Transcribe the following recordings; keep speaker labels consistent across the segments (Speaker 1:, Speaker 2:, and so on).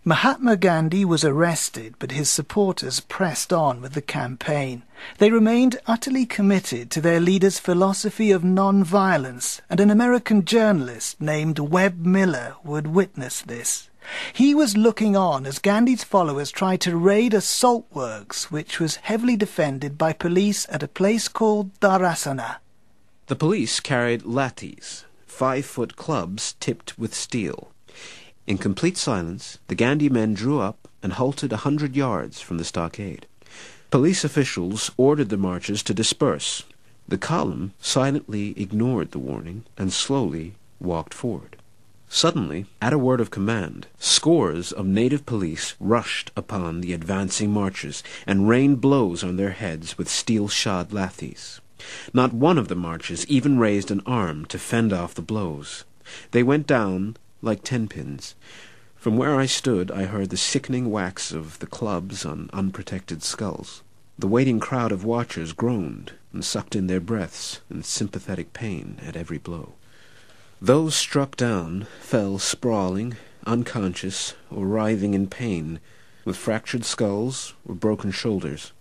Speaker 1: Mahatma Gandhi was arrested, but his supporters pressed on with the campaign. They remained utterly committed to their leader's philosophy of non-violence, and an American journalist named Webb Miller would witness this. He was looking on as Gandhi's followers tried to raid a salt works which was heavily defended by police at a place called Dharasana.
Speaker 2: The police carried lathis, 5-foot clubs tipped with steel. In complete silence, the Gandhi men drew up and halted 100 yards from the stockade. Police officials ordered the marchers to disperse. The column silently ignored the warning and slowly walked forward. Suddenly, at a word of command, scores of native police rushed upon the advancing marchers and rained blows on their heads with steel-shod lathis. Not one of the marchers even raised an arm to fend off the blows. They went down like tenpins. From where I stood, I heard the sickening whacks of the clubs on unprotected skulls. The waiting crowd of watchers groaned and sucked in their breaths in sympathetic pain at every blow. Those struck down fell sprawling, unconscious, or writhing in pain, with fractured skulls or broken shoulders.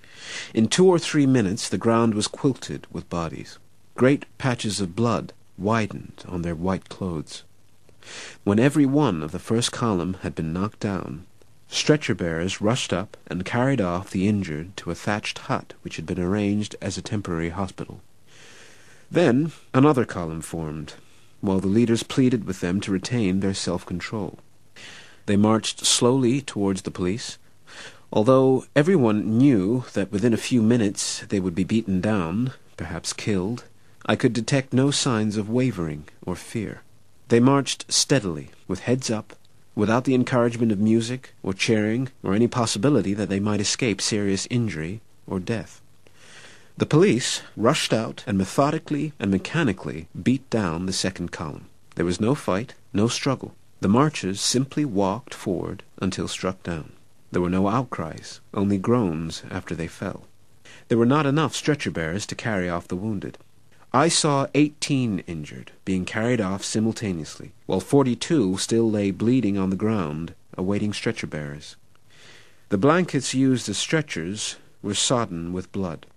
Speaker 2: In 2 or 3 minutes the ground was quilted with bodies. Great patches of blood widened on their white clothes. When every one of the first column had been knocked down, stretcher-bearers rushed up and carried off the injured to a thatched hut which had been arranged as a temporary hospital. Then another column formed, while the leaders pleaded with them to retain their self-control. They marched slowly towards the police. Although everyone knew that within a few minutes they would be beaten down, perhaps killed, I could detect no signs of wavering or fear. They marched steadily, with heads up, without the encouragement of music or cheering or any possibility that they might escape serious injury or death. The police rushed out and methodically and mechanically beat down the second column. There was no fight, no struggle. The marchers simply walked forward until struck down. There were no outcries, only groans after they fell. There were not enough stretcher-bearers to carry off the wounded. I saw 18 injured being carried off simultaneously, while 42 still lay bleeding on the ground, awaiting stretcher-bearers. The blankets used as stretchers were sodden with blood.